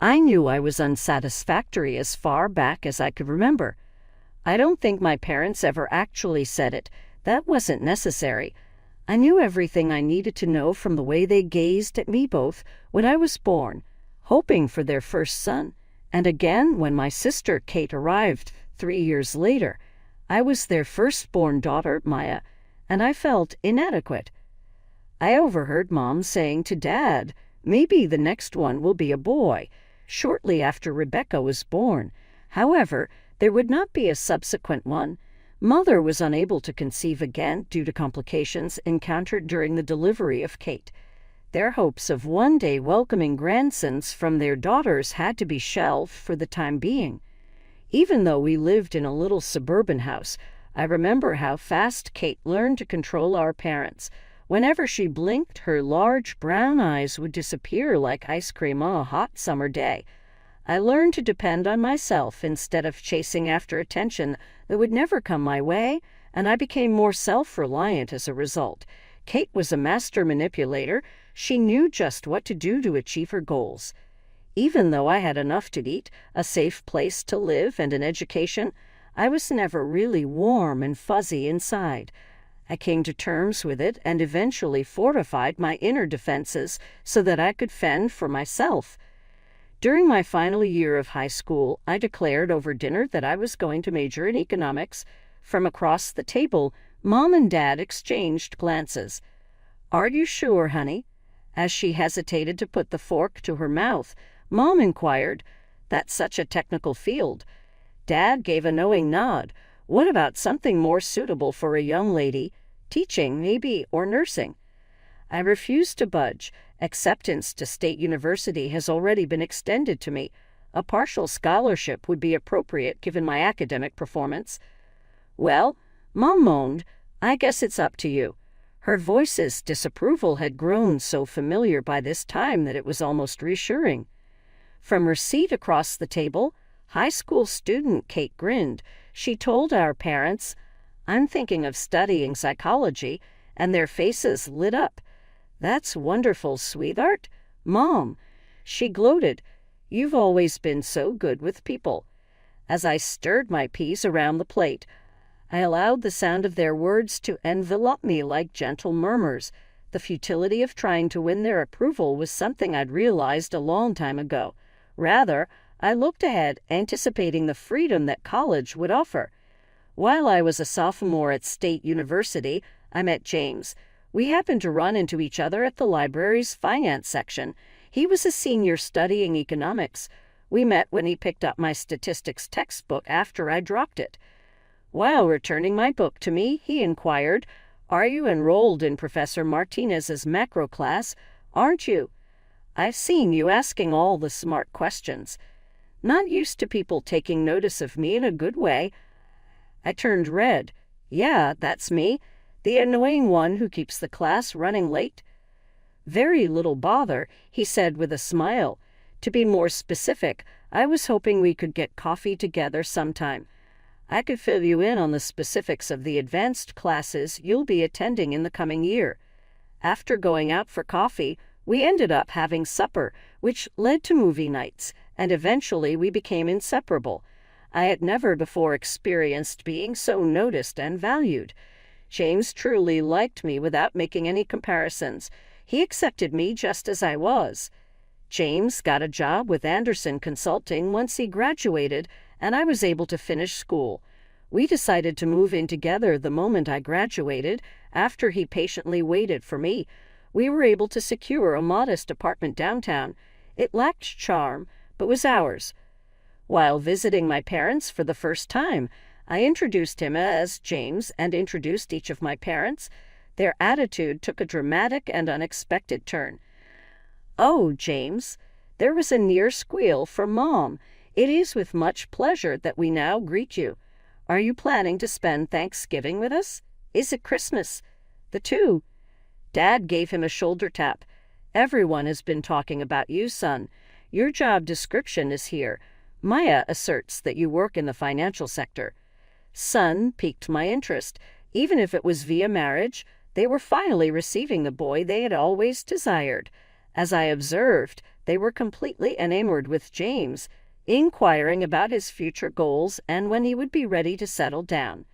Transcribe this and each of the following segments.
I knew I was unsatisfactory as far back as I could remember. I don't think my parents ever actually said it. That wasn't necessary. I knew everything I needed to know from the way they gazed at me both when I was born, hoping for their first son, and again when my sister Kate arrived 3 years later. I was their firstborn daughter, Maya, and I felt inadequate. I overheard Mom saying to Dad, maybe the next one will be a boy, shortly after Rebecca was born. However, there would not be a subsequent one. Mother was unable to conceive again due to complications encountered during the delivery of Kate. Their hopes of one day welcoming grandsons from their daughters had to be shelved for the time being. Even though we lived in a little suburban house, I remember how fast Kate learned to control our parents. Whenever she blinked, her large brown eyes would disappear like ice cream on a hot summer day. I learned to depend on myself instead of chasing after attention that would never come my way, and I became more self-reliant as a result. Kate was a master manipulator. She knew just what to do to achieve her goals. Even though I had enough to eat, a safe place to live, and an education, I was never really warm and fuzzy inside. I came to terms with it and eventually fortified my inner defenses so that I could fend for myself. During my final year of high school, I declared over dinner that I was going to major in economics. From across the table, Mom and Dad exchanged glances. "Are you sure, honey?" As she hesitated to put the fork to her mouth, Mom inquired, "That's such a technical field." Dad gave a knowing nod. "What about something more suitable for a young lady? Teaching, maybe, or nursing?" I refused to budge. Acceptance to State University has already been extended to me. A partial scholarship would be appropriate given my academic performance. "Well," Mom moaned, "I guess it's up to you." Her voice's disapproval had grown so familiar by this time that it was almost reassuring. From her seat across the table, high school student Kate grinned. She told our parents, "I'm thinking of studying psychology," and their faces lit up. "That's wonderful, sweetheart." "Mom," she gloated, "you've always been so good with people." As I stirred my peas around the plate, I allowed the sound of their words to envelop me like gentle murmurs. The futility of trying to win their approval was something I'd realized a long time ago. Rather, I looked ahead, anticipating the freedom that college would offer. While I was a sophomore at State University, I met James. We happened to run into each other at the library's finance section. He was a senior studying economics. We met when he picked up my statistics textbook after I dropped it. While returning my book to me, he inquired, "Are you enrolled in Professor Martinez's macro class? Aren't you? I've seen you asking all the smart questions." Not used to people taking notice of me in a good way, I turned red. "Yeah, that's me. The annoying one who keeps the class running late." "Very little bother," he said with a smile. "To be more specific, I was hoping we could get coffee together sometime. I could fill you in on the specifics of the advanced classes you'll be attending in the coming year." After going out for coffee, we ended up having supper, which led to movie nights, and eventually we became inseparable. I had never before experienced being so noticed and valued. James truly liked me without making any comparisons. He accepted me just as I was. James got a job with Anderson Consulting once he graduated, and I was able to finish school. We decided to move in together the moment I graduated. After he patiently waited for me, we were able to secure a modest apartment downtown. It lacked charm, but was ours. While visiting my parents for the first time, I introduced him as James and introduced each of my parents. Their attitude took a dramatic and unexpected turn. "Oh, James." There was a near squeal from Mom. "It is with much pleasure that we now greet you. Are you planning to spend Thanksgiving with us? Is it Christmas?" "The two." Dad gave him a shoulder tap. "Everyone has been talking about you, son. Your job description is here. Maya asserts that you work in the financial sector." Son piqued my interest. Even if it was via marriage, they were finally receiving the boy they had always desired. As I observed, They were completely enamored with James, inquiring about his future goals and when he would be ready to settle down.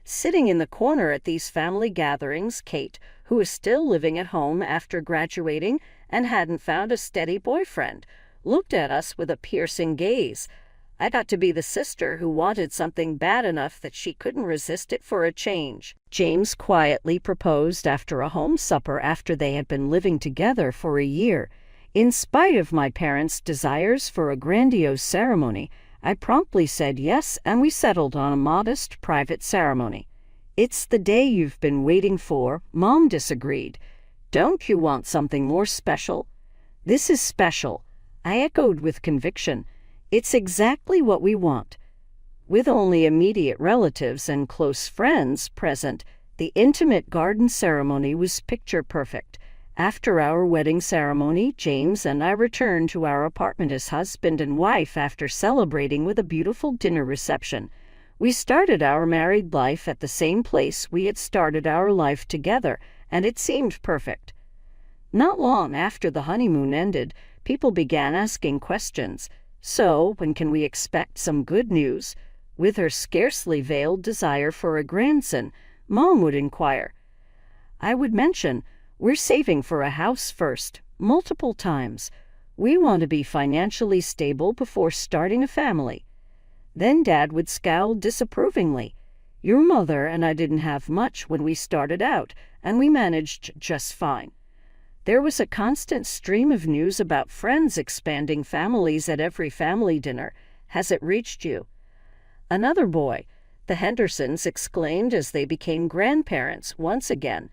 Sitting in the corner at these family gatherings, Kate, who was still living at home after graduating and hadn't found a steady boyfriend, looked at us with a piercing gaze. I got to be the sister who wanted something bad enough that she couldn't resist it for a change. James quietly proposed after a home supper after they had been living together for a year. In spite of my parents' desires for a grandiose ceremony, I promptly said yes, and we settled on a modest, private ceremony. "It's the day you've been waiting for," Mom disagreed. "Don't you want something more special?" "This is special," I echoed with conviction. "It's exactly what we want." With only immediate relatives and close friends present, the intimate garden ceremony was picture perfect. After our wedding ceremony, James and I returned to our apartment as husband and wife after celebrating with a beautiful dinner reception. We started our married life at the same place we had started our life together, and it seemed perfect. Not long after the honeymoon ended, people began asking questions. "So, when can we expect some good news?" With her scarcely veiled desire for a grandson, Mom would inquire. I would mention, "We're saving for a house first," multiple times. "We want to be financially stable before starting a family." Then Dad would scowl disapprovingly. "Your mother and I didn't have much when we started out, and we managed just fine." There was a constant stream of news about friends expanding families at every family dinner. "Has it reached you?" Another boy, the Hendersons, exclaimed as they became grandparents once again.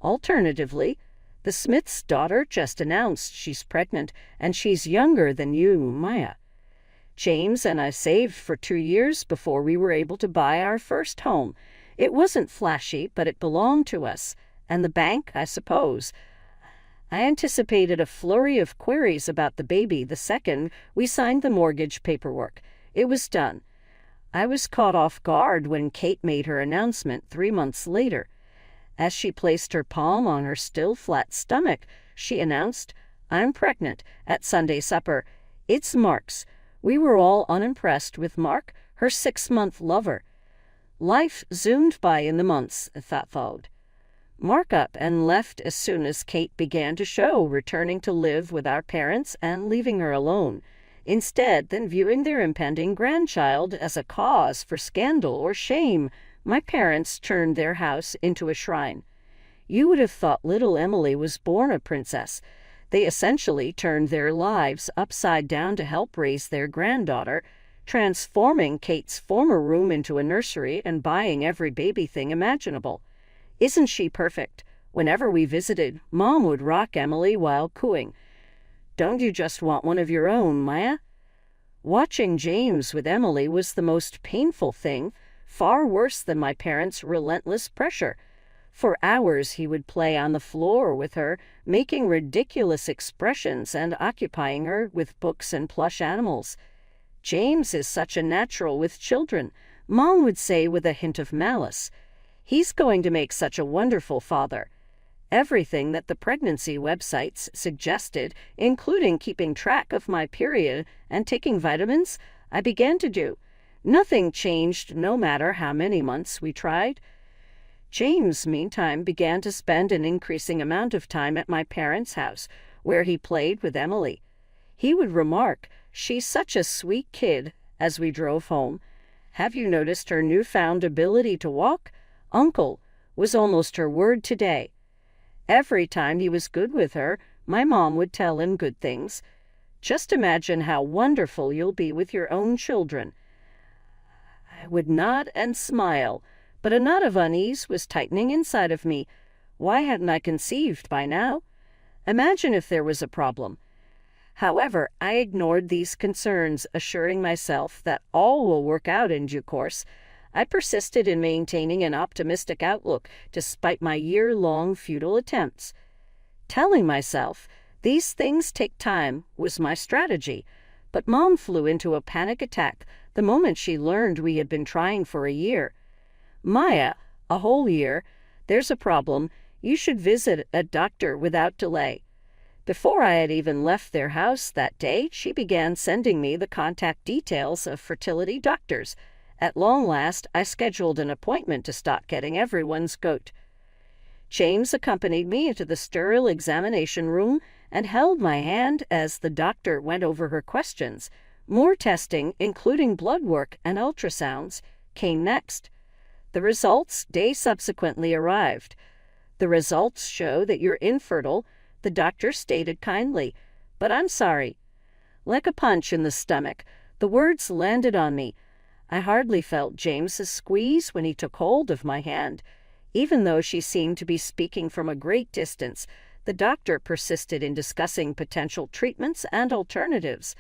Alternatively, the Smith's daughter just announced she's pregnant, and she's younger than you, Maya. James and I saved for 2 years before we were able to buy our first home. It wasn't flashy, but it belonged to us. And the bank, I suppose. I anticipated a flurry of queries about the baby the second we signed the mortgage paperwork. It was done. I was caught off guard when Kate made her announcement 3 months later. As she placed her palm on her still flat stomach, she announced, "I'm pregnant," at Sunday supper. "It's Mark's." We were all unimpressed with Mark, her 6-month lover. Life zoomed by in the months that followed. Mark up and left as soon as Kate began to show, returning to live with our parents and leaving her alone. Instead, than viewing their impending grandchild as a cause for scandal or shame, my parents turned their house into a shrine. You would have thought little Emily was born a princess. They essentially turned their lives upside down to help raise their granddaughter, transforming Kate's former room into a nursery and buying every baby thing imaginable. "Isn't she perfect?" Whenever we visited, Mom would rock Emily while cooing. "Don't you just want one of your own, Maya?" Watching James with Emily was the most painful thing, far worse than my parents' relentless pressure. For hours he would play on the floor with her, making ridiculous expressions and occupying her with books and plush animals. "James is such a natural with children," Mom would say with a hint of malice. "He's going to make such a wonderful father." Everything that the pregnancy websites suggested, including keeping track of my period and taking vitamins, I began to do. Nothing changed no matter how many months we tried. James, meantime, began to spend an increasing amount of time at my parents' house, where he played with Emily. He would remark, "She's such a sweet kid," as we drove home. "Have you noticed her newfound ability to walk? Uncle," was almost her word today. Every time he was good with her, my mom would tell him good things. "Just imagine how wonderful you'll be with your own children." I would nod and smile, but a knot of unease was tightening inside of me. Why hadn't I conceived by now? Imagine if there was a problem. However, I ignored these concerns, assuring myself that all will work out in due course. I persisted in maintaining an optimistic outlook despite my year-long futile attempts. Telling myself, "These things take time," was my strategy. But Mom flew into a panic attack the moment she learned we had been trying for a year. "Maya, a whole year. There's a problem. You should visit a doctor without delay." Before I had even left their house that day, she began sending me the contact details of fertility doctors. At long last, I scheduled an appointment to stop getting everyone's goat. James accompanied me into the sterile examination room and held my hand as the doctor went over her questions. More testing, including blood work and ultrasounds, came next. The results day subsequently arrived. The results show that you're infertile, the doctor stated kindly, but I'm sorry. Like a punch in the stomach, the words landed on me. I hardly felt James's squeeze when he took hold of my hand. Even though she seemed to be speaking from a great distance, the doctor persisted in discussing potential treatments and alternatives.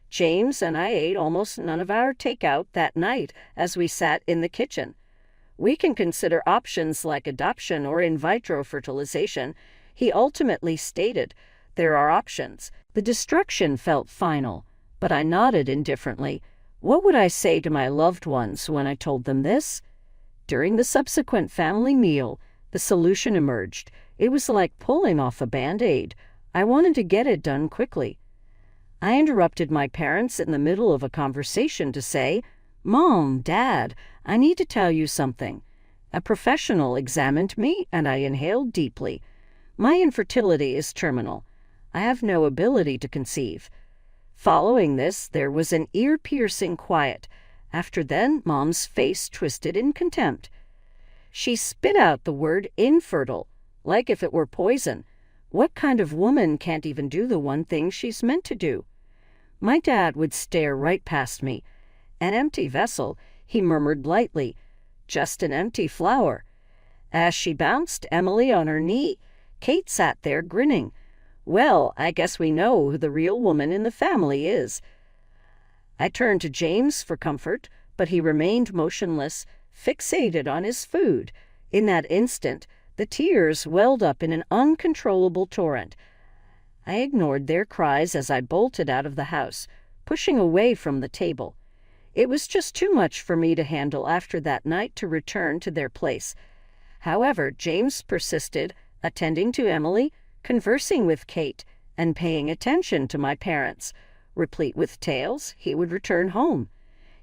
James and I ate almost none of our takeout that night as we sat in the kitchen. We can consider options like adoption or in vitro fertilization, he ultimately stated. There are options. The destruction felt final, but I nodded indifferently. What would I say to my loved ones when I told them this? During the subsequent family meal, the solution emerged. It was like pulling off a Band-Aid. I wanted to get it done quickly. I interrupted my parents in the middle of a conversation to say, "Mom, Dad, I need to tell you something." A professional examined me, and I inhaled deeply. My infertility is terminal. I have no ability to conceive. Following this, there was an ear-piercing quiet. After then, Mom's face twisted in contempt. She spit out the word infertile, like if it were poison. What kind of woman can't even do the one thing she's meant to do? My dad would stare right past me. An empty vessel, he murmured lightly. Just an empty flower. As she bounced Emily on her knee, Kate sat there grinning. Well, I guess we know who the real woman in the family is. I turned to James for comfort, but he remained motionless, fixated on his food. In that instant, the tears welled up in an uncontrollable torrent. I ignored their cries as I bolted out of the house, pushing away from the table. It was just too much for me to handle after that night to return to their place. However, James persisted, attending to Emily, conversing with Kate, and paying attention to my parents. Replete with tales, he would return home.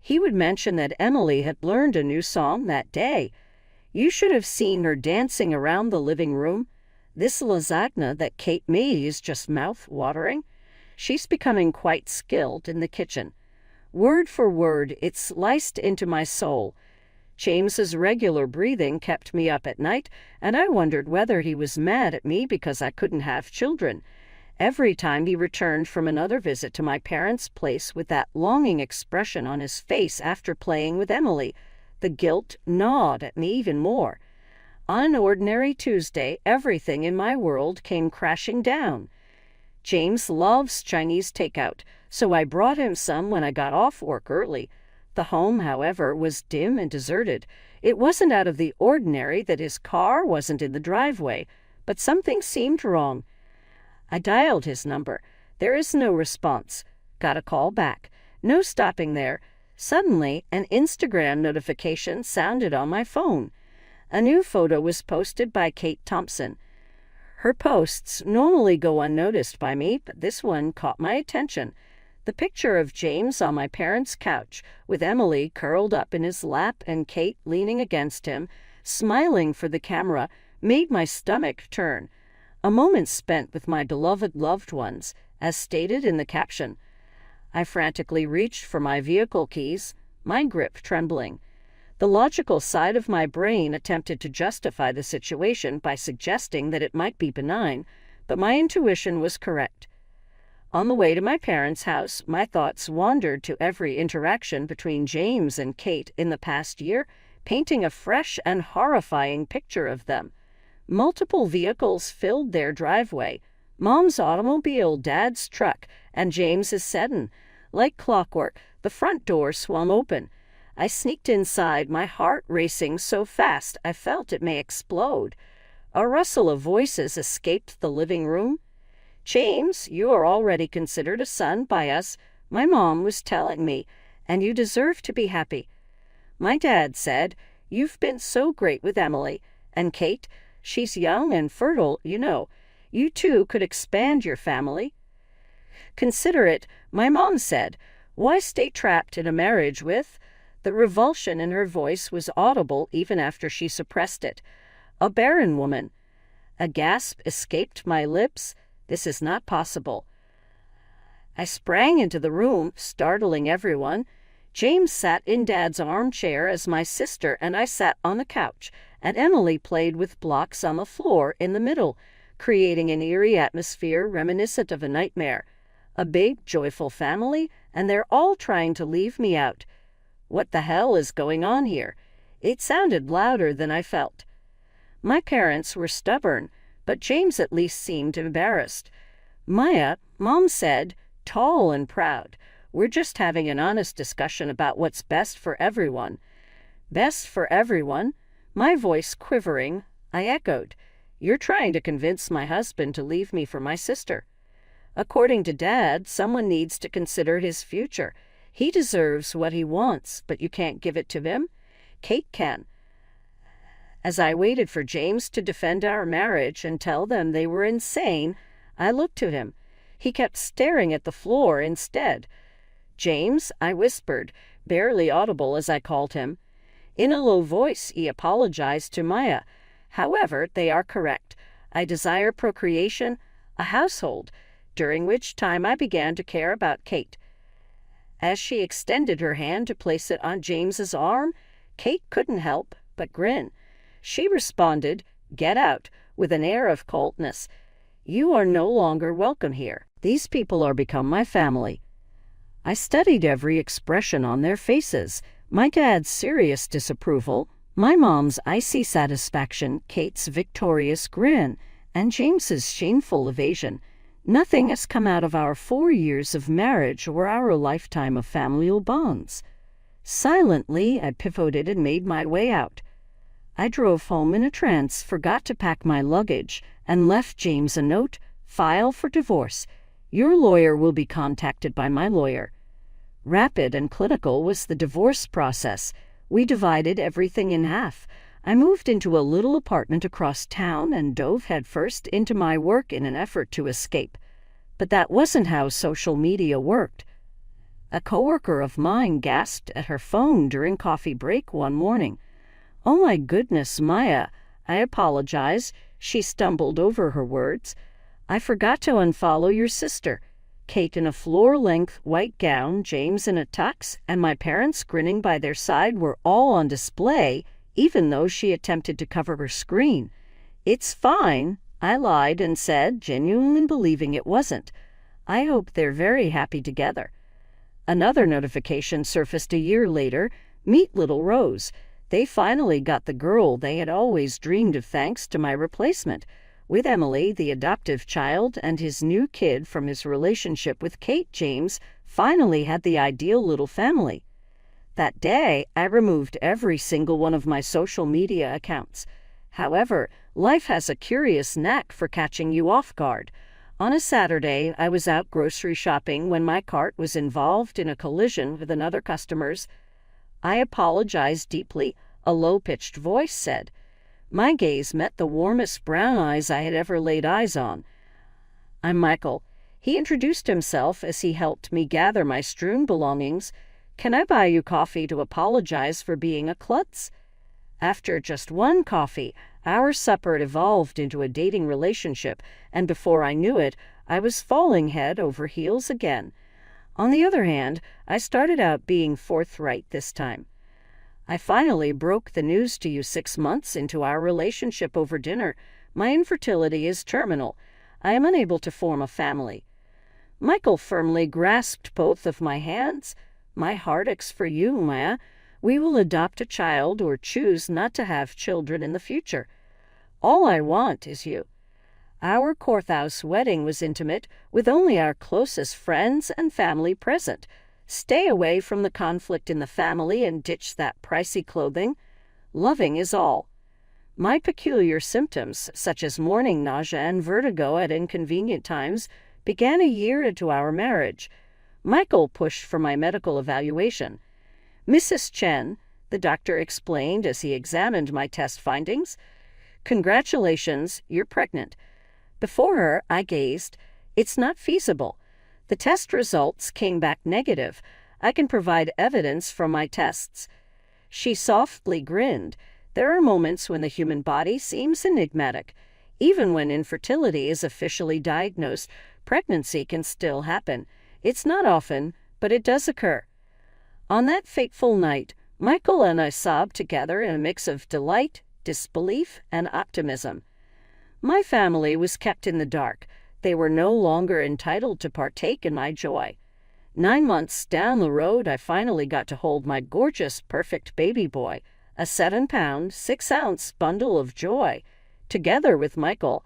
He would mention that Emily had learned a new song that day. You should have seen her dancing around the living room. This lasagna that Kate made is just mouth-watering. She's becoming quite skilled in the kitchen. Word for word, it sliced into my soul. James's regular breathing kept me up at night, and I wondered whether he was mad at me because I couldn't have children. Every time he returned from another visit to my parents' place with that longing expression on his face after playing with Emily, the guilt gnawed at me even more. On an ordinary Tuesday, everything in my world came crashing down. James loves Chinese takeout, so I brought him some when I got off work early. The home, however, was dim and deserted. It wasn't out of the ordinary that his car wasn't in the driveway, but something seemed wrong. I dialed his number. There is no response. Got a call back. No stopping there. Suddenly, an Instagram notification sounded on my phone. A new photo was posted by Kate Thompson. Her posts normally go unnoticed by me, but this one caught my attention. The picture of James on my parents' couch, with Emily curled up in his lap and Kate leaning against him, smiling for the camera, made my stomach turn. A moment spent with my beloved loved ones, as stated in the caption. I frantically reached for my vehicle keys, my grip trembling. The logical side of my brain attempted to justify the situation by suggesting that it might be benign, but my intuition was correct. On the way to my parents' house, my thoughts wandered to every interaction between James and Kate in the past year, painting a fresh and horrifying picture of them. Multiple vehicles filled their driveway. Mom's automobile, Dad's truck, and James's sedan. Like clockwork, the front door swung open. I sneaked inside, my heart racing so fast I felt it may explode. A rustle of voices escaped the living room. "James, you are already considered a son by us, my mom was telling me, and you deserve to be happy." My dad said, "You've been so great with Emily, and Kate, she's young and fertile, you know. You two could expand your family. Consider it, my mom said. Why stay trapped in a marriage with? The revulsion in her voice was audible even after she suppressed it. A barren woman. A gasp escaped my lips. This is not possible. I sprang into the room, startling everyone. James sat in Dad's armchair as my sister and I sat on the couch, and Emily played with blocks on the floor in the middle, creating an eerie atmosphere reminiscent of a nightmare. A big, joyful family, and they're all trying to leave me out. What the hell is going on here? It sounded louder than I felt. My parents were stubborn, but James at least seemed embarrassed. Maya, Mom said, tall and proud, we're just having an honest discussion about what's best for everyone. Best for everyone? My voice quivering, I echoed. You're trying to convince my husband to leave me for my sister. According to Dad, someone needs to consider his future. He deserves what he wants, but you can't give it to him. Kate can. As I waited for James to defend our marriage and tell them they were insane, I looked to him. He kept staring at the floor instead. James, I whispered, barely audible as I called him. In a low voice, he apologized to Maya. However, they are correct. I desire procreation, a household, during which time I began to care about Kate. As she extended her hand to place it on James's arm, Kate couldn't help but grin. She responded, "Get out," with an air of coldness. You are no longer welcome here. These people are become my family. I studied every expression on their faces. My dad's serious disapproval, my mom's icy satisfaction, Kate's victorious grin, and James's shameful evasion. Nothing has come out of our 4 years of marriage or our lifetime of familial bonds. Silently, I pivoted and made my way out. I drove home in a trance, forgot to pack my luggage, and left James a note, "File for divorce. Your lawyer will be contacted by my lawyer." Rapid and clinical was the divorce process. We divided everything in half. I moved into a little apartment across town and dove headfirst into my work in an effort to escape. But that wasn't how social media worked. A coworker of mine gasped at her phone during coffee break one morning. "Oh my goodness, Maya," I apologized. She stumbled over her words. "I forgot to unfollow your sister." Kate in a floor-length white gown, James in a tux, and my parents grinning by their side were all on display, even though she attempted to cover her screen. "It's fine," I lied and said, genuinely believing it wasn't. "I hope they're very happy together." Another notification surfaced a year later. Meet little Rose. They finally got the girl they had always dreamed of thanks to my replacement. With Emily, the adoptive child, and his new kid from his relationship with Kate, James finally had the ideal little family. That day, I removed every single one of my social media accounts. However, life has a curious knack for catching you off guard. On a Saturday, I was out grocery shopping when my cart was involved in a collision with another customer's. I apologized deeply, a low-pitched voice said. My gaze met the warmest brown eyes I had ever laid eyes on. "I'm Michael." He introduced himself as he helped me gather my strewn belongings. "Can I buy you coffee to apologize for being a klutz?" After just one coffee, our supper had evolved into a dating relationship, and before I knew it, I was falling head over heels again. On the other hand, I started out being forthright this time. "I finally broke the news to you 6 months into our relationship over dinner. My infertility is terminal. I am unable to form a family." Michael firmly grasped both of my hands. "My heart aches for you, Maya. We will adopt a child or choose not to have children in the future. All I want is you." Our courthouse wedding was intimate, with only our closest friends and family present. Stay away from the conflict in the family and ditch that pricey clothing. Loving is all. My peculiar symptoms, such as morning nausea and vertigo at inconvenient times, began a year into our marriage. Michael pushed for my medical evaluation. "Mrs. Chen," the doctor explained as he examined my test findings, "congratulations, you're pregnant." Before her, I gazed. It's not feasible. The test results came back negative. I can provide evidence from my tests. She softly grinned. There are moments when the human body seems enigmatic. Even when infertility is officially diagnosed, pregnancy can still happen. It's not often, but it does occur. On that fateful night, Michael and I sobbed together in a mix of delight, disbelief, and optimism. My family was kept in the dark. They were no longer entitled to partake in my joy. 9 months down the road, I finally got to hold my gorgeous, perfect baby boy, a 7-pound, 6-ounce bundle of joy. Together with Michael,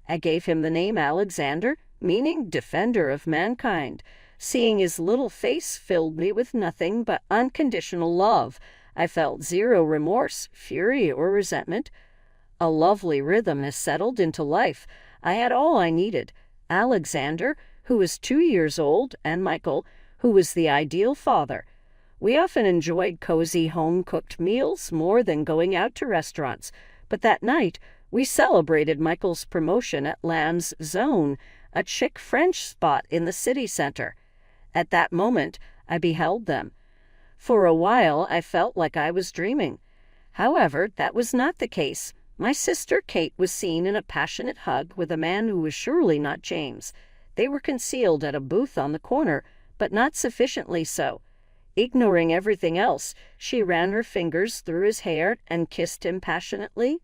I gave him the name Alexander, meaning defender of mankind. Seeing his little face filled me with nothing but unconditional love. I felt zero remorse, fury, or resentment. A lovely rhythm has settled into life. I had all I needed. Alexander, who was 2 years old, and Michael, who was the ideal father. We often enjoyed cozy home-cooked meals more than going out to restaurants. But that night, we celebrated Michael's promotion at Lamb's Zone, a chic French spot in the city center. At that moment, I beheld them. For a while, I felt like I was dreaming. However, that was not the case. My sister Kate was seen in a passionate hug with a man who was surely not James. They were concealed at a booth on the corner, but not sufficiently so. Ignoring everything else, she ran her fingers through his hair and kissed him passionately.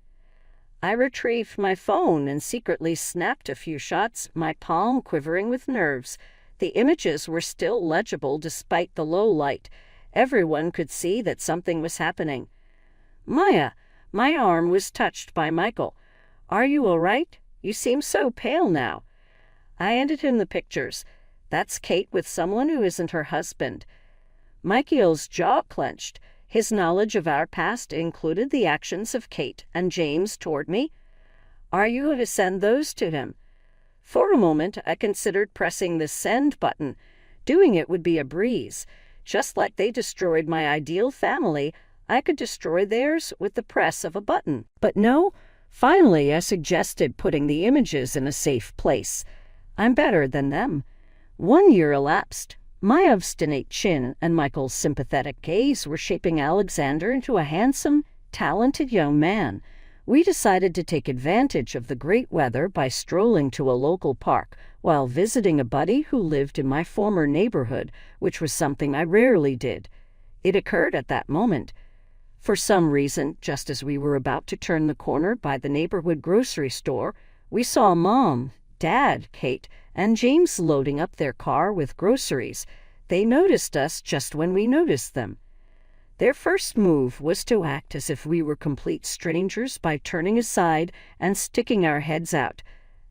I retrieved my phone and secretly snapped a few shots, my palm quivering with nerves. The images were still legible despite the low light. Everyone could see that something was happening. "Maya," my arm was touched by Michael. "Are you all right? You seem so pale now." I handed him the pictures. "That's Kate with someone who isn't her husband." Michael's jaw clenched. His knowledge of our past included the actions of Kate and James toward me. "Are you going to send those to him?" For a moment, I considered pressing the send button. Doing it would be a breeze. Just like they destroyed my ideal family, I could destroy theirs with the press of a button. But no, finally I suggested putting the images in a safe place. I'm better than them. 1 year elapsed. My obstinate chin and Michael's sympathetic gaze were shaping Alexander into a handsome, talented young man. We decided to take advantage of the great weather by strolling to a local park while visiting a buddy who lived in my former neighborhood, which was something I rarely did. It occurred at that moment. For some reason, just as we were about to turn the corner by the neighborhood grocery store, we saw Mom, Dad, Kate, and James loading up their car with groceries. They noticed us just when we noticed them. Their first move was to act as if we were complete strangers by turning aside and sticking our heads out.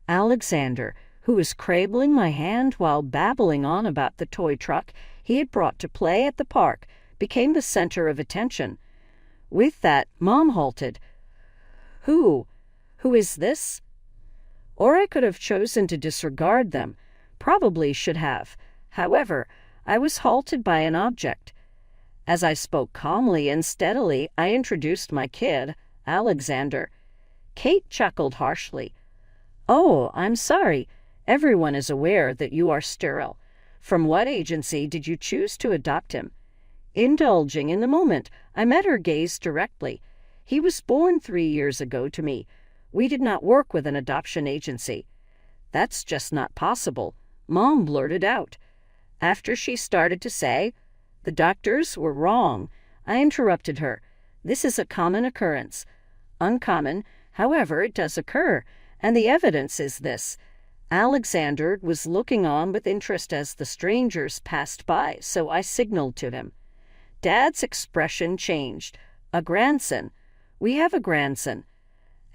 Alexander, who was cradling my hand while babbling on about the toy truck he had brought to play at the park, became the center of attention. With that, Mom halted. Who is this?" Or I could have chosen to disregard them. Probably should have. However, I was halted by an object. As I spoke calmly and steadily, I introduced my kid, Alexander. Kate chuckled harshly. "Oh, I'm sorry. Everyone is aware that you are sterile. From what agency did you choose to adopt him?" Indulging in the moment, I met her gaze directly. "He was born 3 years ago to me. We did not work with an adoption agency." "That's just not possible," Mom blurted out. After she started to say, "The doctors were wrong," I interrupted her. "This is a common occurrence." "Uncommon, however, it does occur, and the evidence is this." Alexander was looking on with interest as the strangers passed by, so I signaled to him. Dad's expression changed. "A grandson. We have a grandson."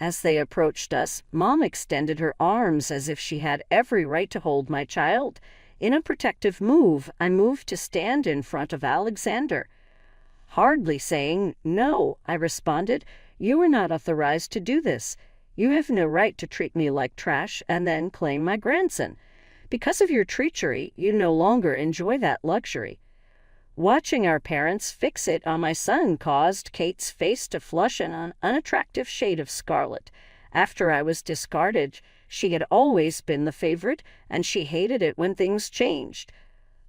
As they approached us, Mom extended her arms as if she had every right to hold my child. In a protective move, I moved to stand in front of Alexander. Hardly saying no, I responded, "You are not authorized to do this. You have no right to treat me like trash and then claim my grandson. Because of your treachery, you no longer enjoy that luxury." Watching our parents fix it on my son caused Kate's face to flush in an unattractive shade of scarlet. After I was discarded, She had always been the favorite, and she hated it when things changed.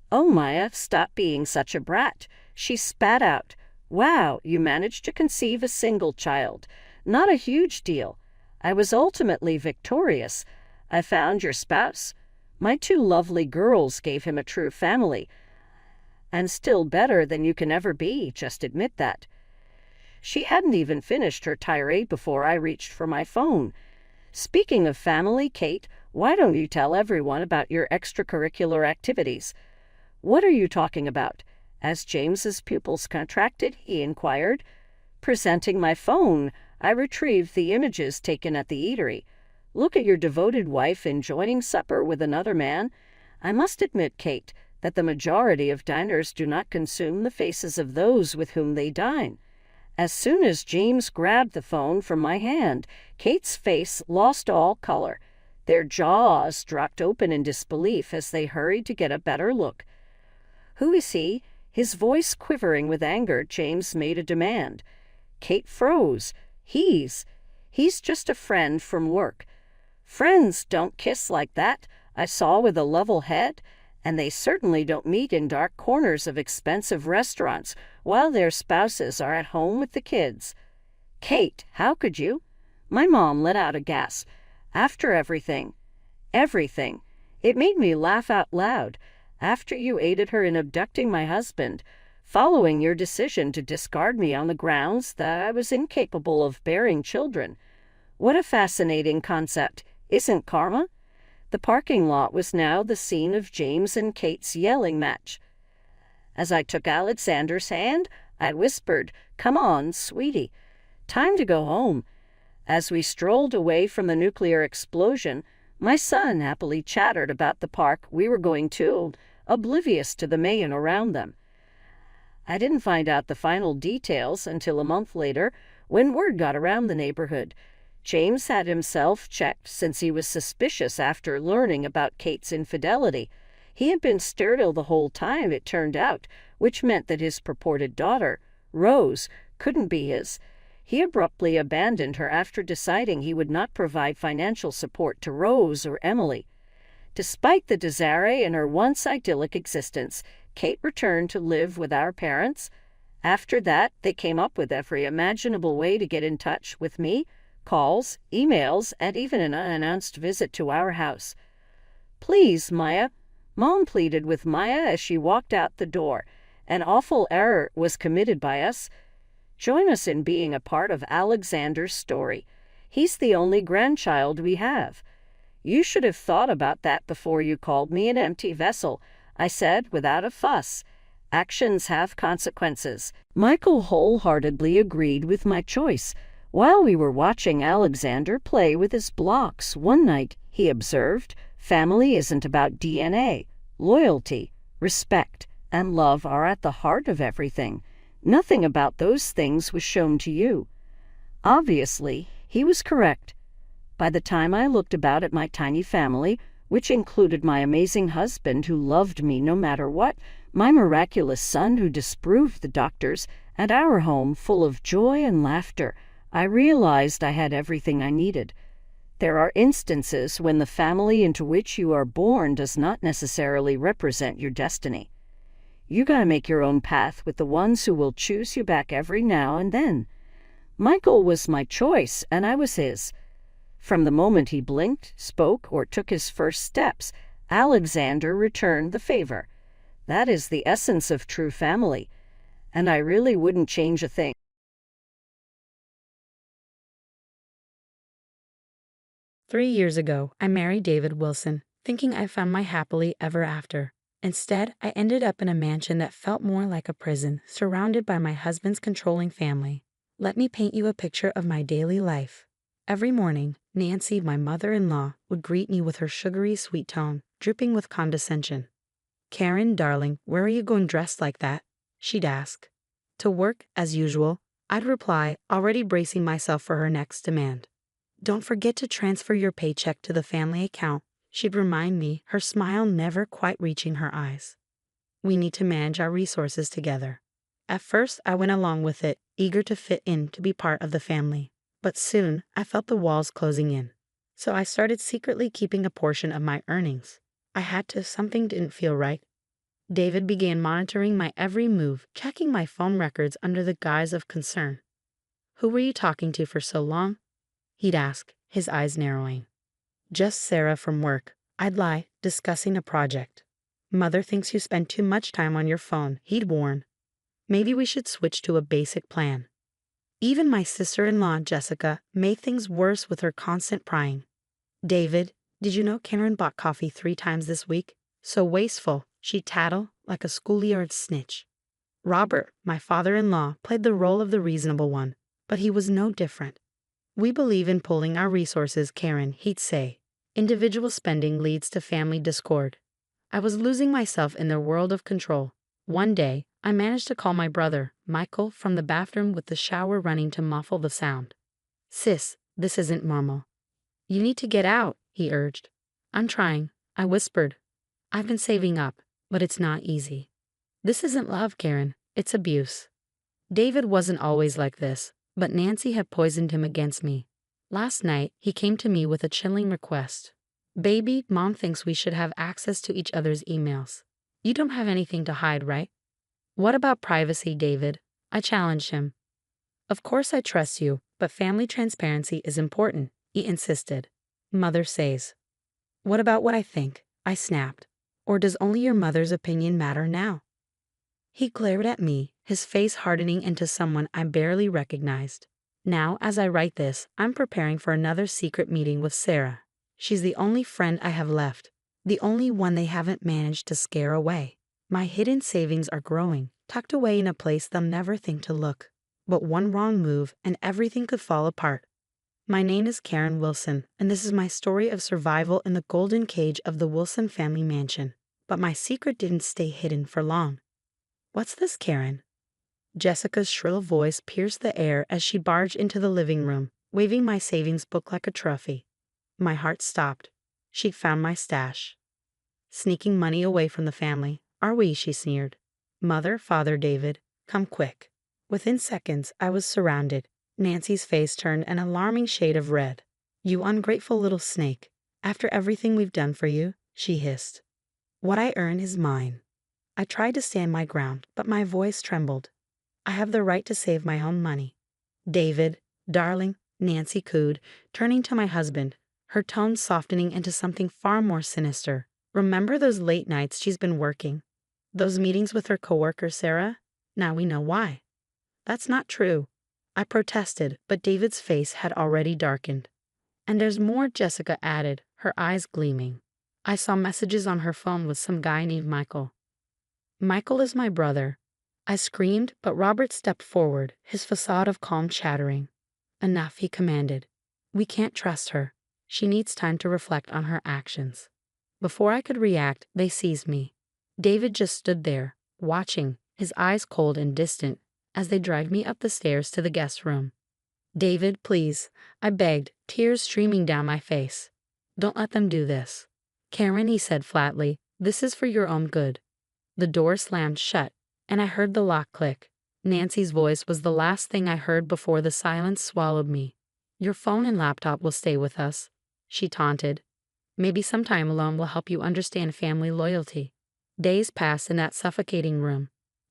"Oh, Maya, stop being such a brat," she spat out. "Wow, you managed to conceive a single child. Not a huge deal. I was ultimately victorious. I found your spouse. My two lovely girls gave him a true family. And still better than you can ever be, just admit that." She hadn't even finished her tirade before I reached for my phone. "Speaking of family, Kate, why don't you tell everyone about your extracurricular activities?" "What are you talking about?" As James's pupils contracted, he inquired. Presenting my phone, I retrieved the images taken at the eatery. "Look at your devoted wife enjoying supper with another man. I must admit, Kate, that the majority of diners do not consume the faces of those with whom they dine." As soon as James grabbed the phone from my hand, Kate's face lost all color. Their jaws dropped open in disbelief as they hurried to get a better look. "Who is he?" His voice quivering with anger, James made a demand. Kate froze. He's just a friend from work." "Friends don't kiss like that," I saw with a level head. "And they certainly don't meet in dark corners of expensive restaurants while their spouses are at home with the kids." "Kate, how could you?" My mom let out a gasp. "After everything." "Everything." It made me laugh out loud. "After you aided her in abducting my husband, following your decision to discard me on the grounds that I was incapable of bearing children. What a fascinating concept. Isn't karma?" The parking lot was now the scene of James and Kate's yelling match. As I took Alexander's hand, I whispered, "Come on, sweetie. Time to go home." As we strolled away from the nuclear explosion, my son happily chattered about the park we were going to, oblivious to the mayhem around them. I didn't find out the final details until a month later, when word got around the neighborhood. James had himself checked since he was suspicious after learning about Kate's infidelity. He had been sterile the whole time, it turned out, which meant that his purported daughter, Rose, couldn't be his. He abruptly abandoned her after deciding he would not provide financial support to Rose or Emily. Despite the disarray in her once idyllic existence, Kate returned to live with our parents. After that, they came up with every imaginable way to get in touch with me. Calls, emails, and even an unannounced visit to our house. "Please, Maya," Mom pleaded with Maya as she walked out the door. "An awful error was committed by us. Join us in being a part of Alexander's story. He's the only grandchild we have." "You should have thought about that before you called me an empty vessel," I said without a fuss. "Actions have consequences." Michael wholeheartedly agreed with my choice. While we were watching Alexander play with his blocks one night, he observed, "Family isn't about DNA. Loyalty, respect, and love are at the heart of everything. Nothing about those things was shown to you." Obviously, he was correct. By the time I looked about at my tiny family, which included my amazing husband who loved me no matter what, my miraculous son who disproved the doctors, and our home full of joy and laughter, I realized I had everything I needed. There are instances when the family into which you are born does not necessarily represent your destiny. You gotta make your own path with the ones who will choose you back every now and then. Michael was my choice, and I was his. From the moment he blinked, spoke, or took his first steps, Alexander returned the favor. That is the essence of true family, and I really wouldn't change a thing. 3 years ago, I married David Wilson, thinking I found my happily ever after. Instead, I ended up in a mansion that felt more like a prison, surrounded by my husband's controlling family. Let me paint you a picture of my daily life. Every morning, Nancy, my mother-in-law, would greet me with her sugary sweet tone, dripping with condescension. "Karen, darling, where are you going dressed like that?" she'd ask. "To work, as usual," I'd reply, already bracing myself for her next demand. "Don't forget to transfer your paycheck to the family account," she'd remind me, her smile never quite reaching her eyes. "We need to manage our resources together." At first, I went along with it, eager to fit in, to be part of the family. But soon, I felt the walls closing in. So I started secretly keeping a portion of my earnings. I had to, something didn't feel right. David began monitoring my every move, checking my phone records under the guise of concern. "Who were you talking to for so long?" he'd ask, his eyes narrowing. "Just Sarah from work." I'd lie, discussing a project. "Mother thinks you spend too much time on your phone," he'd warn. "Maybe we should switch to a basic plan." Even my sister-in-law, Jessica, made things worse with her constant prying. "David, did you know Karen bought coffee 3 times this week? So wasteful," she'd tattle like a schoolyard snitch. Robert, my father-in-law, played the role of the reasonable one, but he was no different. "We believe in pooling our resources, Karen," he'd say. "Individual spending leads to family discord." I was losing myself in their world of control. One day, I managed to call my brother, Michael, from the bathroom with the shower running to muffle the sound. "Sis, this isn't normal. You need to get out," he urged. "I'm trying," I whispered. "I've been saving up, but it's not easy." "This isn't love, Karen. It's abuse." David wasn't always like this, but Nancy had poisoned him against me. Last night, he came to me with a chilling request. "Baby, Mom thinks we should have access to each other's emails. You don't have anything to hide, right?" "What about privacy, David?" I challenged him. "Of course I trust you, but family transparency is important," he insisted. "Mother says." "What about what I think?" I snapped. "Or does only your mother's opinion matter now?" He glared at me, his face hardening into someone I barely recognized. Now, as I write this, I'm preparing for another secret meeting with Sarah. She's the only friend I have left, the only one they haven't managed to scare away. My hidden savings are growing, tucked away in a place they'll never think to look. But one wrong move, and everything could fall apart. My name is Karen Wilson, and this is my story of survival in the golden cage of the Wilson family mansion. But my secret didn't stay hidden for long. "What's this, Karen?" Jessica's shrill voice pierced the air as she barged into the living room, waving my savings book like a trophy. My heart stopped. She'd found my stash. "Sneaking money away from the family, are we?" she sneered. "Mother, Father, David, come quick." Within seconds, I was surrounded. Nancy's face turned an alarming shade of red. "You ungrateful little snake. After everything we've done for you," she hissed. "What I earn is mine." I tried to stand my ground, but my voice trembled. "I have the right to save my own money." "David, darling," Nancy cooed, turning to my husband, her tone softening into something far more sinister. "Remember those late nights she's been working? Those meetings with her coworker, Sarah? Now we know why." "That's not true." I protested, but David's face had already darkened. "And there's more," Jessica added, her eyes gleaming. "I saw messages on her phone with some guy named Michael." "Michael is my brother." I screamed, but Robert stepped forward, his facade of calm shattering. "Enough," he commanded. "We can't trust her. She needs time to reflect on her actions." Before I could react, they seized me. David just stood there, watching, his eyes cold and distant, as they dragged me up the stairs to the guest room. "David, please," I begged, tears streaming down my face. "Don't let them do this." "Karen," he said flatly, "this is for your own good." The door slammed shut, and I heard the lock click. Nancy's voice was the last thing I heard before the silence swallowed me. "Your phone and laptop will stay with us," she taunted. "Maybe some time alone will help you understand family loyalty." Days passed in that suffocating room.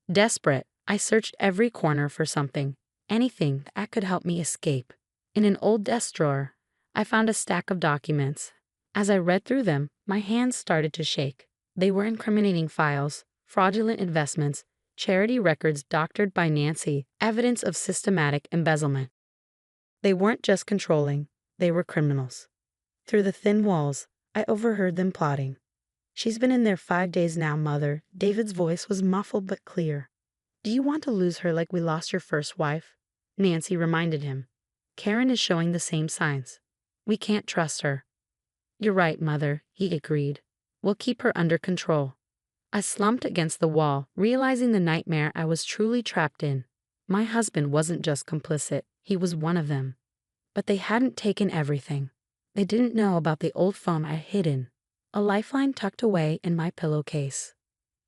Desperate, I searched every corner for something, anything that could help me escape. In an old desk drawer, I found a stack of documents. As I read through them, my hands started to shake. They were incriminating files, fraudulent investments, charity records doctored by Nancy, evidence of systematic embezzlement. They weren't just controlling, they were criminals. Through the thin walls, I overheard them plotting. "She's been in there 5 days now, Mother." David's voice was muffled but clear. "Do you want to lose her like we lost your first wife?" Nancy reminded him. "Karen is showing the same signs. We can't trust her." "You're right, Mother," he agreed. "We'll keep her under control." I slumped against the wall, realizing the nightmare I was truly trapped in. My husband wasn't just complicit, he was one of them. But they hadn't taken everything. They didn't know about the old phone I hid in, a lifeline tucked away in my pillowcase.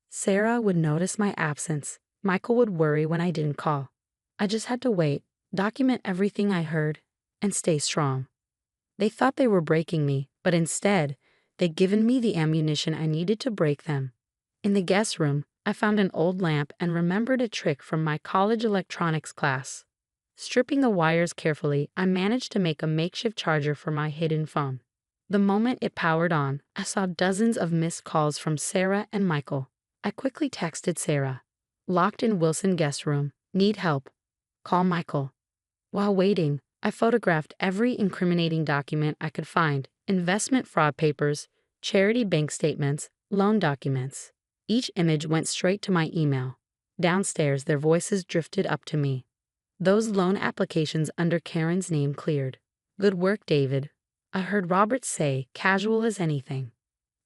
Sarah would notice my absence. Michael would worry when I didn't call. I just had to wait, document everything I heard, and stay strong. They thought they were breaking me, but instead, they'd given me the ammunition I needed to break them. In the guest room, I found an old lamp and remembered a trick from my college electronics class. Stripping the wires carefully, I managed to make a makeshift charger for my hidden phone. The moment it powered on, I saw dozens of missed calls from Sarah and Michael. I quickly texted Sarah. Locked in Wilson guest room. Need help. Call Michael. While waiting, I photographed every incriminating document I could find: investment fraud papers, charity bank statements, loan documents. Each image went straight to my email. Downstairs, their voices drifted up to me. Those loan applications under Karen's name cleared. Good work, David. I heard Robert say, casual as anything.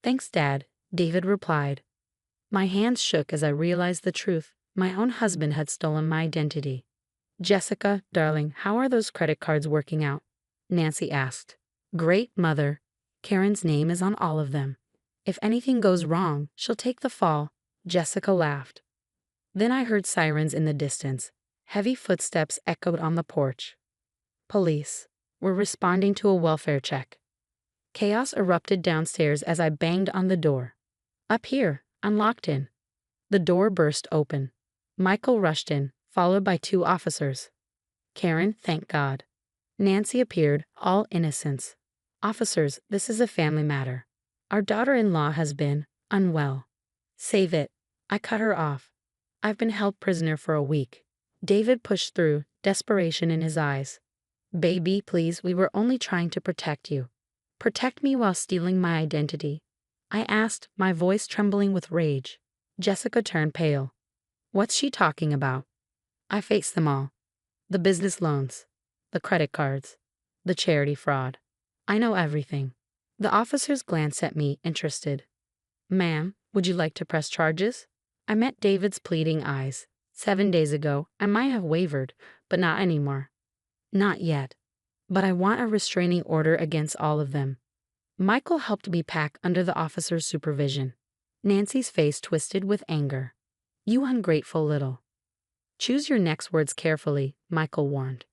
Thanks, Dad, David replied. My hands shook as I realized the truth. My own husband had stolen my identity. Jessica, darling, how are those credit cards working out? Nancy asked. Great, Mother. Karen's name is on all of them. If anything goes wrong, she'll take the fall. Jessica laughed. Then I heard sirens in the distance. Heavy footsteps echoed on the porch. Police were responding to a welfare check. Chaos erupted downstairs as I banged on the door. Up here, I'm locked in. The door burst open. Michael rushed in, followed by 2 officers. Karen, thank God. Nancy appeared, all innocence. Officers, this is a family matter. Our daughter-in-law has been unwell. Save it. I cut her off. I've been held prisoner for a week. David pushed through, desperation in his eyes. Baby, please, we were only trying to protect you. Protect me while stealing my identity. I asked, my voice trembling with rage. Jessica turned pale. What's she talking about? I faced them all. The business loans, the credit cards, the charity fraud. I know everything. The officers glanced at me, interested. Ma'am, would you like to press charges? I met David's pleading eyes. 7 days ago, I might have wavered, but not anymore. Not yet. But I want a restraining order against all of them. Michael helped me pack under the officer's supervision. Nancy's face twisted with anger. You ungrateful little. Choose your next words carefully, Michael warned.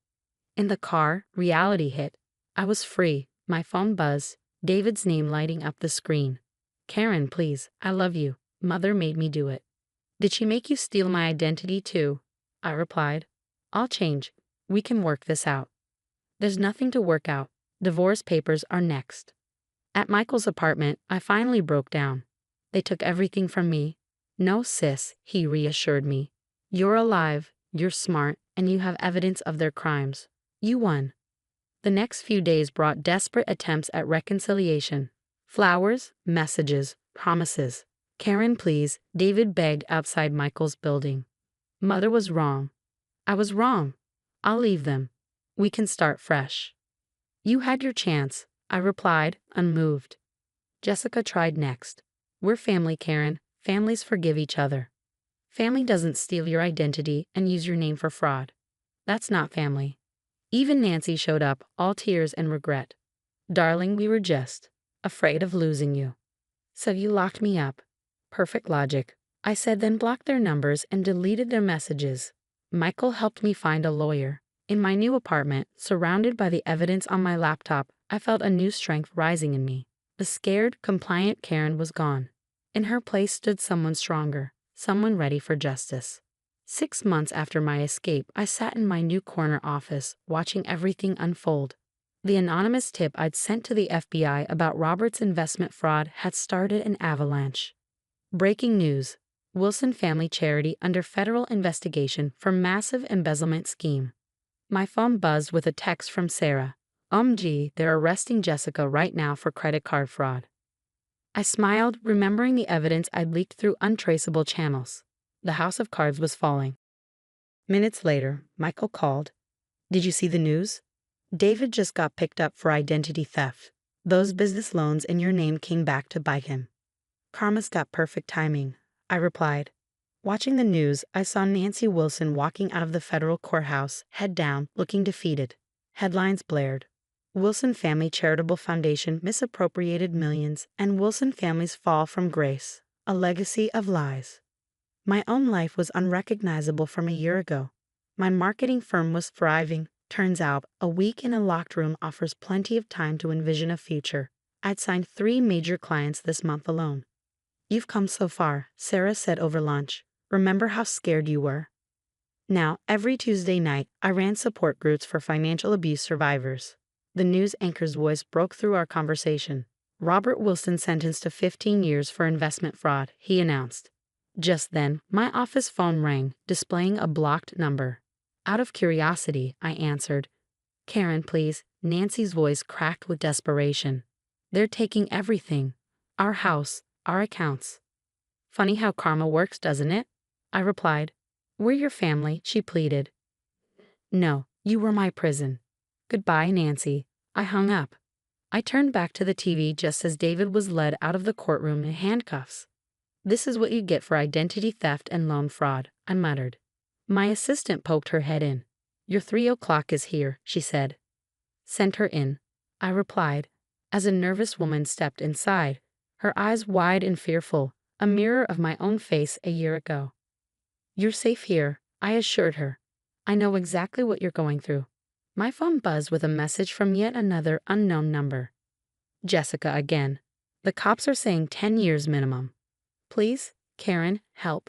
In the car, reality hit. I was free, my phone buzzed, David's name lighting up the screen. Karen, please, I love you. Mother made me do it. Did she make you steal my identity too? I replied. I'll change. We can work this out. There's nothing to work out. Divorce papers are next. At Michael's apartment, I finally broke down. They took everything from me. No, sis, he reassured me. You're alive, you're smart, and you have evidence of their crimes. You won. The next few days brought desperate attempts at reconciliation. Flowers, messages, promises. Karen, please, David begged outside Michael's building. Mother was wrong. I was wrong. I'll leave them. We can start fresh. You had your chance, I replied, unmoved. Jessica tried next. We're family, Karen. Families forgive each other. Family doesn't steal your identity and use your name for fraud. That's not family. Even Nancy showed up, all tears and regret. Darling, we were just afraid of losing you. So you locked me up. Perfect logic. I said, then blocked their numbers and deleted their messages. Michael helped me find a lawyer. In my new apartment, surrounded by the evidence on my laptop, I felt a new strength rising in me. The scared, compliant Karen was gone. In her place stood someone stronger, someone ready for justice. 6 months after my escape, I sat in my new corner office, watching everything unfold. The anonymous tip I'd sent to the FBI about Robert's investment fraud had started an avalanche. Breaking news: Wilson Family Charity under federal investigation for massive embezzlement scheme. My phone buzzed with a text from Sarah. OMG, they're arresting Jessica right now for credit card fraud. I smiled, remembering the evidence I'd leaked through untraceable channels. The house of cards was falling. Minutes later, Michael called. Did you see the news? David just got picked up for identity theft. Those business loans in your name came back to bite him. Karma's got perfect timing, I replied. Watching the news, I saw Nancy Wilson walking out of the federal courthouse, head down, looking defeated. Headlines blared. Wilson Family Charitable Foundation misappropriated millions, and Wilson families fall from grace. A legacy of lies. My own life was unrecognizable from a year ago. My marketing firm was thriving. Turns out, a week in a locked room offers plenty of time to envision a future. I'd signed 3 major clients this month alone. You've come so far, Sarah said over lunch. Remember how scared you were? Now, every Tuesday night, I ran support groups for financial abuse survivors. The news anchor's voice broke through our conversation. Robert Wilson sentenced to 15 years for investment fraud, he announced. Just then, my office phone rang, displaying a blocked number. Out of curiosity, I answered. Karen, please. Nancy's voice cracked with desperation. They're taking everything. Our house, our accounts. Funny how karma works, doesn't it? I replied. We're your family, she pleaded. No, you were my prison. Goodbye, Nancy. I hung up. I turned back to the TV just as David was led out of the courtroom in handcuffs. This is what you get for identity theft and loan fraud, I muttered. My assistant poked her head in. Your 3 o'clock is here, she said. Send her in, I replied, as a nervous woman stepped inside, her eyes wide and fearful, a mirror of my own face a year ago. You're safe here, I assured her. I know exactly what you're going through. My phone buzzed with a message from yet another unknown number. Jessica again. The cops are saying 10 years minimum. Please, Karen, help.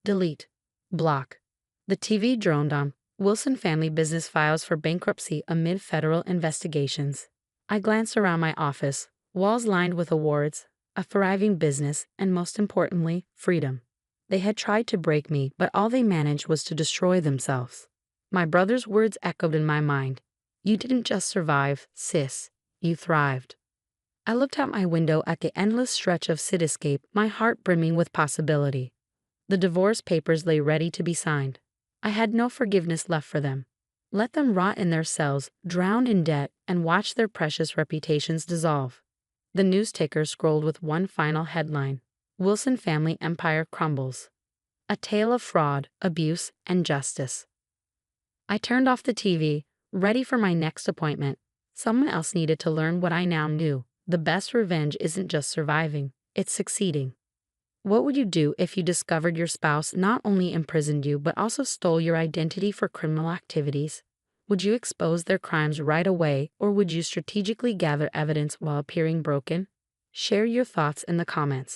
Delete. Block. The TV droned on. Wilson family business files for bankruptcy amid federal investigations. I glanced around my office, walls lined with awards, a thriving business, and most importantly, freedom. They had tried to break me, but all they managed was to destroy themselves. My brother's words echoed in my mind. You didn't just survive, sis. You thrived. I looked out my window at the endless stretch of cityscape, my heart brimming with possibility. The divorce papers lay ready to be signed. I had no forgiveness left for them. Let them rot in their cells, drowned in debt, and watch their precious reputations dissolve. The news ticker scrolled with one final headline. Wilson family empire crumbles. A tale of fraud, abuse, and justice. I turned off the TV, ready for my next appointment. Someone else needed to learn what I now knew. The best revenge isn't just surviving, it's succeeding. What would you do if you discovered your spouse not only imprisoned you but also stole your identity for criminal activities? Would you expose their crimes right away, or would you strategically gather evidence while appearing broken? Share your thoughts in the comments.